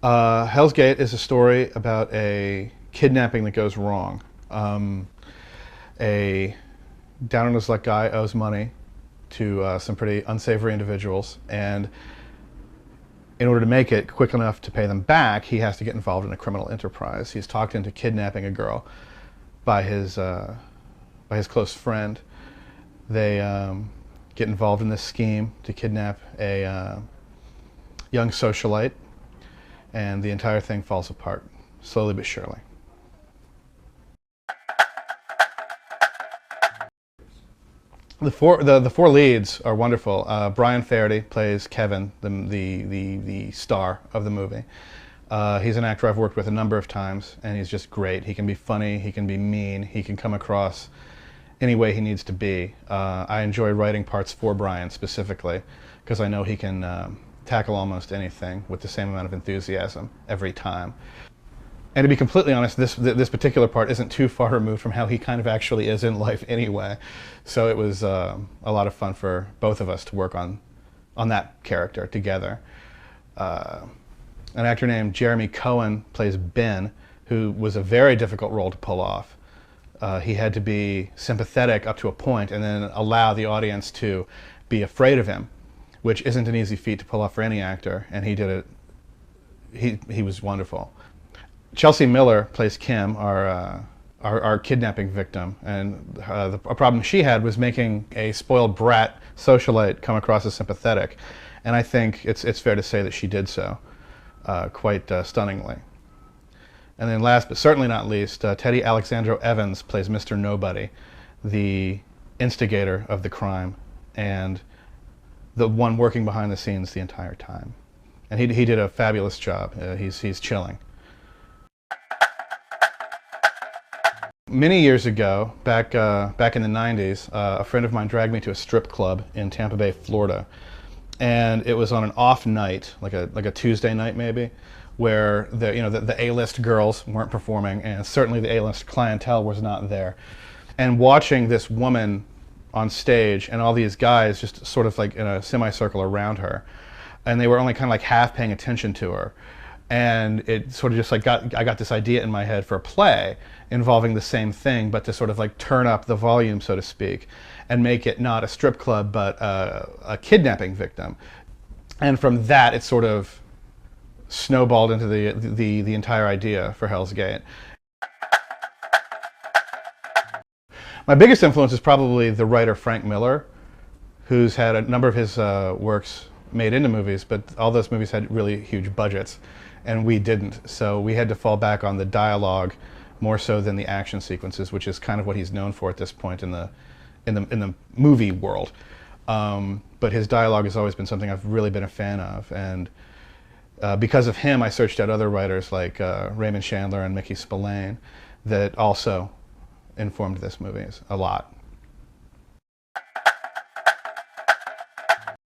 Hell's Gate is a story about a kidnapping that goes wrong. A down-on-his-luck guy owes money to some pretty unsavory individuals, and in order to make it quick enough to pay them back, he has to get involved in a criminal enterprise. He's talked into kidnapping a girl by his close friend. They get involved in this scheme to kidnap a young socialite, and the entire thing falls apart, slowly but surely. The four leads are wonderful. Brian Faherty plays Kevin, the star of the movie. He's an actor I've worked with a number of times, and he's just great. He can be funny, he can be mean, he can come across any way he needs to be. I enjoy writing parts for Brian specifically, because I know he can tackle almost anything with the same amount of enthusiasm every time. And to be completely honest, this particular part isn't too far removed from how he kind of actually is in life anyway. So it was a lot of fun for both of us to work on that character together. An actor named Jeremy Cohen plays Ben, who was a very difficult role to pull off. He had to be sympathetic up to a point and then allow the audience to be afraid of him, which isn't an easy feat to pull off for any actor, and he did it. He was wonderful. Chelsea Miller plays Kim, our kidnapping victim, and a problem she had was making a spoiled brat socialite come across as sympathetic, and I think it's fair to say that she did so quite stunningly. And then last but certainly not least, Teddy Alexandro Evans plays Mr. Nobody, the instigator of the crime and the one working behind the scenes the entire time. And he did a fabulous job. He's chilling. Many years ago, back in the 90s, a friend of mine dragged me to a strip club in Tampa Bay, Florida, and it was on an off night, like a Tuesday night maybe, where the A-list girls weren't performing, and certainly the A-list clientele was not there. And watching this woman on stage and all these guys just sort of like in a semicircle around her, and they were only kind of like half paying attention to her. And it sort of just like I got this idea in my head for a play involving the same thing, but to sort of like turn up the volume, so to speak, and make it not a strip club, but a kidnapping victim. And from that, it sort of snowballed into the entire idea for Hell's Gate. My biggest influence is probably the writer Frank Miller, who's had a number of his works made into movies, but all those movies had really huge budgets, and we didn't. So we had to fall back on the dialogue more so than the action sequences, which is kind of what he's known for at this point in the movie world. But his dialogue has always been something I've really been a fan of, and because of him, I searched out other writers like Raymond Chandler and Mickey Spillane that also informed this movie a lot.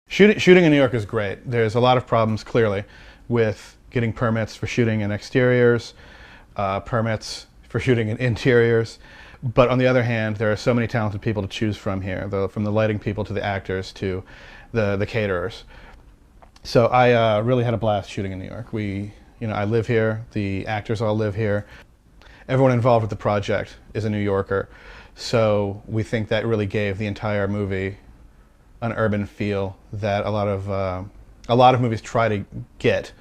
Shooting in New York is great. There's a lot of problems, clearly, with getting permits for shooting in exteriors, permits for shooting in interiors. But on the other hand, there are so many talented people to choose from here, from the lighting people to the actors to the caterers. So I really had a blast shooting in New York. I live here, the actors all live here. Everyone involved with the project is a New Yorker. So we think that really gave the entire movie an urban feel that a lot of movies try to get,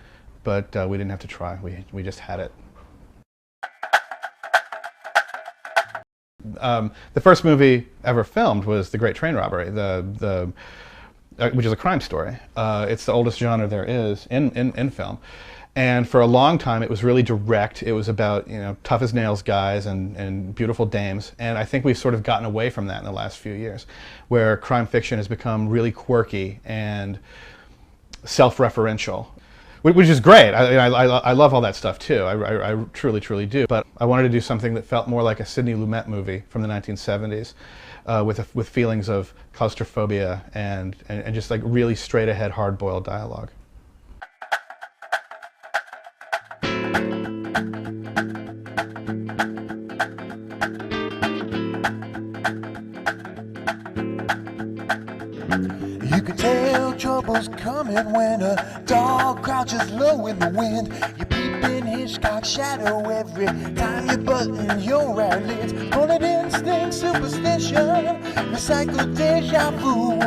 but we didn't have to try. We just had it. The first movie ever filmed was The Great Train Robbery, which is a crime story. It's the oldest genre there is in film. And for a long time, it was really direct. It was about tough as nails guys and beautiful dames. And I think we've sort of gotten away from that in the last few years, where crime fiction has become really quirky and self-referential, which is great. I love all that stuff too. I truly, truly do. But I wanted to do something that felt more like a Sidney Lumet movie from the 1970s, with feelings of claustrophobia and just like really straight-ahead, hard-boiled dialogue. You can tell trouble shadows coming when a dog crouches low in the wind. You peep in Hitchcock's shadow every time you button your eyelids. Call it instinct, superstition, recycled deja vu.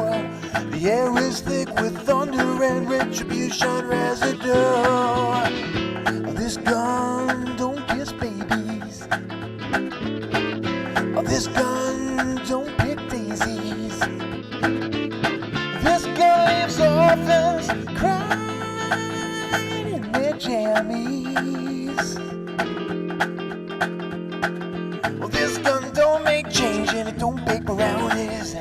The air is thick with thunder and retribution residue. This gun don't kiss babies. This gun don't pick daisies. This gun leaves orphans crying in their jammies. Well, this gun don't make change and it don't bake brownies.